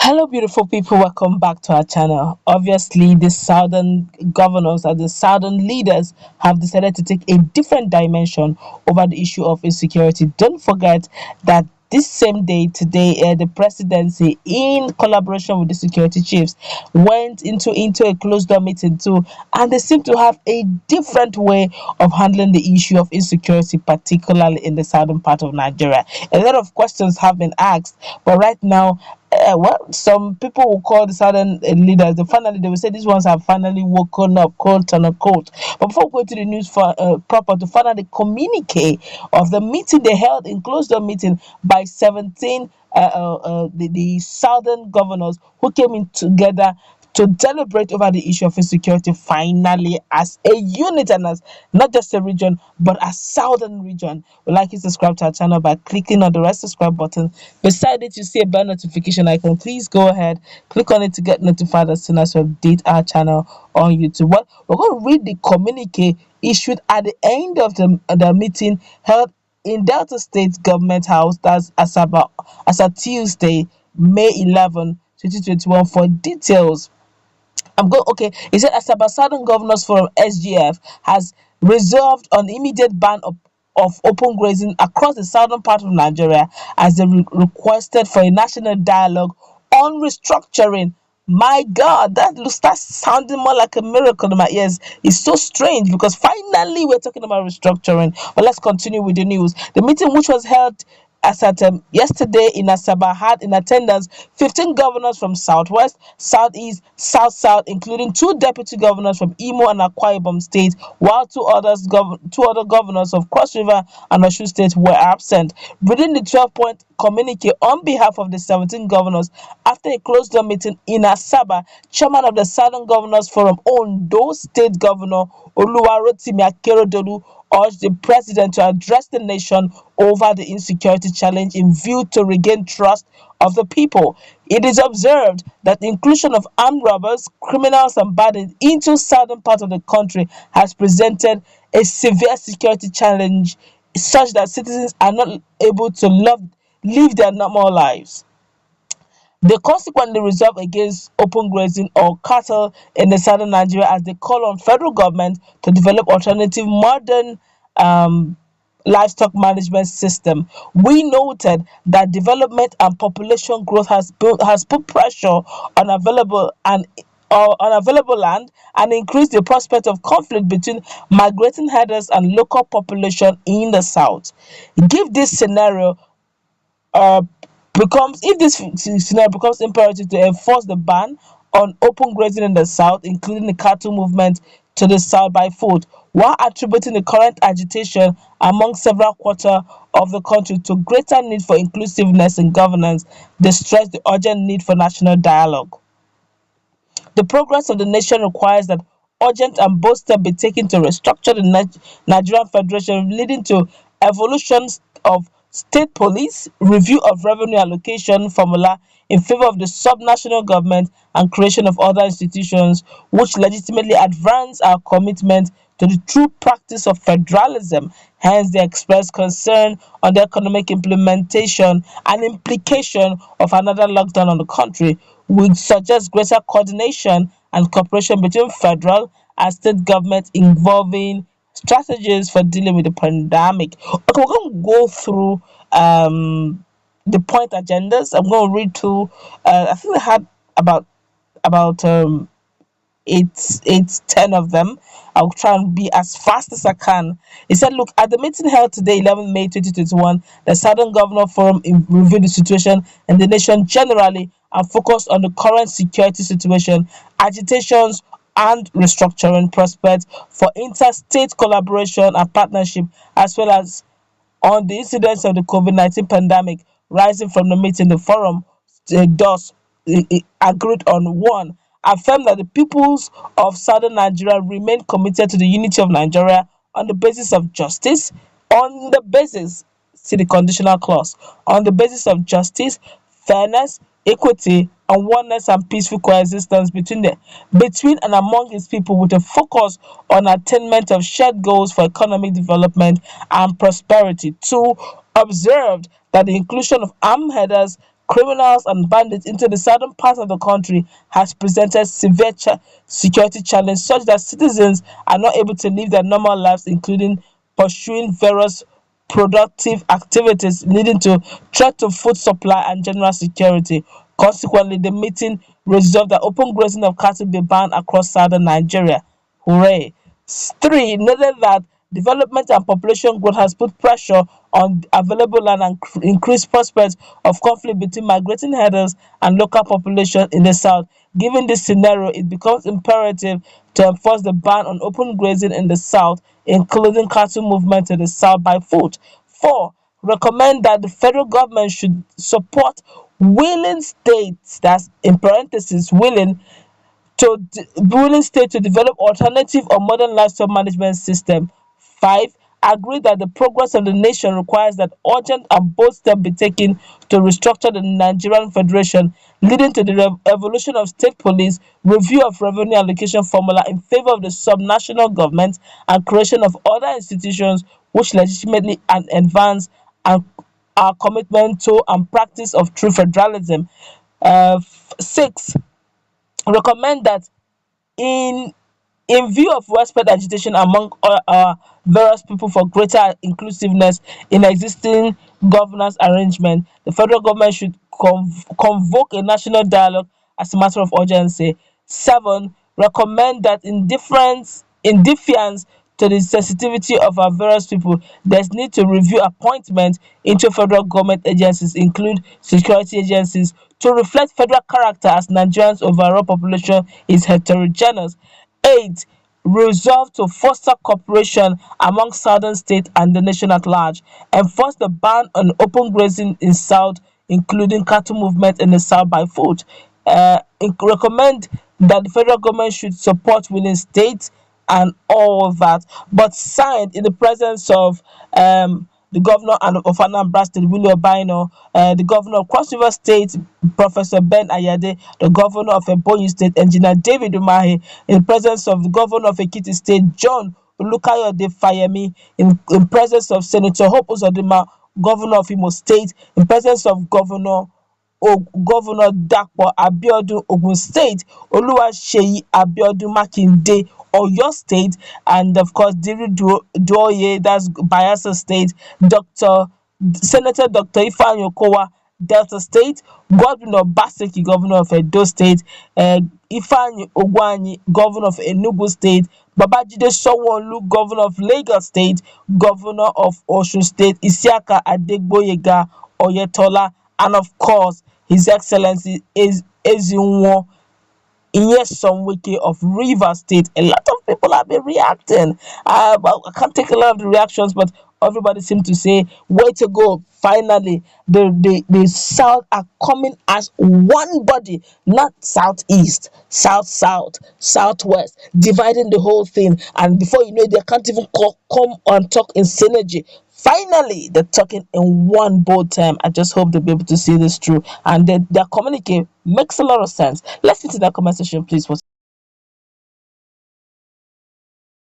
Hello, beautiful people. Welcome back to our channel. Obviously, the southern governors and the southern leaders have decided to take a different dimension over the issue of insecurity. Don't forget that this same day today, the presidency, in collaboration with the security chiefs, went into a closed door meeting too, and they seem to have a different way of handling the issue of insecurity, particularly in the southern part of Nigeria. A lot of questions have been asked, but right now, well, some people will call the southern leaders. They will say these ones have finally woken up, quote unquote. But before we go to the news for proper to find out the communique of the meeting they held in closed door meeting by 17 the southern governors who came in together to deliberate over the issue of insecurity finally as a unit and as not just a region but a southern region. We'd like you to subscribe to our channel by clicking on the red subscribe button. Beside it, you see a bell notification icon. Please go ahead, click on it to get notified as soon as we update our channel on YouTube. Well, we're going to read the communique issued at the end of the meeting held in Delta State Government House, that's as a Tuesday, May 11, 2021, for details. Okay. He said Asaba Southern Governors Forum (SGF) has resolved on immediate ban of open grazing across the southern part of Nigeria as they requested for a national dialogue on restructuring. My God, that's sounding more like a miracle in my ears. It's so strange because finally we're talking about restructuring. But let's continue with the news. The meeting, which was held as at yesterday in Asaba, had in attendance 15 governors from Southwest, Southeast, South, including two deputy governors from Imo and Akwa Ibom State, while two other governors of Cross River and Osun State were absent. Within the 12-point communique on behalf of the 17 governors, after a closed-door meeting in Asaba, chairman of the Southern Governors Forum, Ondo State Governor Oluwarotimi Akeredolu, urged the president to address the nation over the insecurity challenge in view to regain trust of the people. It is observed that the inclusion of armed robbers, criminals, and bandits into southern part of the country has presented a severe security challenge such that citizens are not able to live their normal lives. They consequently resolve against open grazing or cattle in the southern Nigeria as they call on federal government to develop alternative modern um, livestock management system. We noted that development and population growth has put pressure on available land and increased the prospect of conflict between migrating herders and local population in the south. Give this scenario uh, becomes if this scenario becomes imperative to enforce the ban on open grazing in the south, including the cattle movement to the south by foot, while attributing the current agitation among several quarters of the country to greater need for inclusiveness in governance, they stress the urgent need for national dialogue. The progress of the nation requires that urgent and bold steps be taken to restructure the Nigerian Federation, leading to evolutions of state police, review of revenue allocation formula in favor of the subnational government, and creation of other institutions which legitimately advance our commitment to the true practice of federalism. Hence, they express concern on the economic implementation and implication of another lockdown on the country, which suggests greater coordination and cooperation between federal and state governments involving strategies for dealing with the pandemic. Okay, we're going to go through the point agendas. I'm going to read through. I think they had about 10 of them. I'll try and be as fast as I can. He said, look, at the meeting held today, 11 May 2021, the Southern Governor Forum reviewed the situation in the nation generally and focused on the current security situation, agitations, and restructuring prospects for interstate collaboration and partnership, as well as on the incidence of the COVID-19 pandemic rising from the meeting. The forum thus agreed on one, affirmed that the peoples of southern Nigeria remain committed to the unity of Nigeria on the basis of justice, on the basis, see the conditional clause, on the basis of justice, fairness, equity, and oneness and peaceful coexistence between and among its people, with a focus on attainment of shared goals for economic development and prosperity. Two, observed that the inclusion of armed herders, criminals and bandits into the southern part of the country has presented severe security challenges such that citizens are not able to live their normal lives, including pursuing various productive activities, leading to threat to food supply and general security. Consequently, the meeting resolved that open grazing of cattle be banned across southern Nigeria. Hooray! 3. Noted that development and population growth has put pressure on available land and increased prospects of conflict between migrating herders and local population in the south. Given this scenario, it becomes imperative to enforce the ban on open grazing in the south, including cattle movement to the south by foot. 4. Recommend that the federal government should support willing states, that's in parentheses, willing state to develop alternative or modern livestock management system. 5. Agree that the progress of the nation requires that urgent and bold steps be taken to restructure the Nigerian Federation, leading to the evolution of state police, review of revenue allocation formula in favor of the subnational government, and creation of other institutions which legitimately and advance and our commitment to and practice of true federalism. 6. Recommend that in view of widespread agitation among various people for greater inclusiveness in existing governance arrangement, the federal government should convoke a national dialogue as a matter of urgency. 7. Recommend that in defiance to the sensitivity of our various people, there's need to review appointment into federal government agencies, include security agencies, to reflect federal character as Nigerians' overall population is heterogeneous. 8. Resolve to foster cooperation among southern states and the nation at large. Enforce the ban on open grazing in south, including cattle movement in the south by foot. Recommend that the federal government should support willing states and all that, but signed in the presence of the governor of Anambra State, Willie Obaino, the governor of Cross River State, Professor Ben Ayade, the governor of Ebonyi State, Engineer David Umahi, in the presence of the governor of Ekiti State, John Olukayode Fayemi, in presence of Senator Hope Uzodinma, governor of Imo State, in presence of Governor Dapo Abiodun Ogun State, Oluwaseyi Abiodun Makinde Oyo State, and of course Diri Duoye, that's Bayelsa State, Senator Dr. Ifeanyi Okowa, Delta State, Godwin Obaseki, Governor of Edo State, Ifeanyi Ogwuanyi, Governor of Enugu State, Babajide Sanwo-Olu, Governor of Lagos State, Governor of Osun State, Isiaka Adegboyega Oyetola, and of course His Excellency Ezinwo Nyesom of Rivers State. A lot of people have been reacting. But I can't take a lot of the reactions, but everybody seems to say, way to go. Finally, the South are coming as one body, not Southeast, South, Southwest, dividing the whole thing. And before you know it, they can't even come and talk in synergy. Finally, they're talking in one bold term. I just hope they'll be able to see this through. And their communique makes a lot of sense. Let's get to that comment section, please.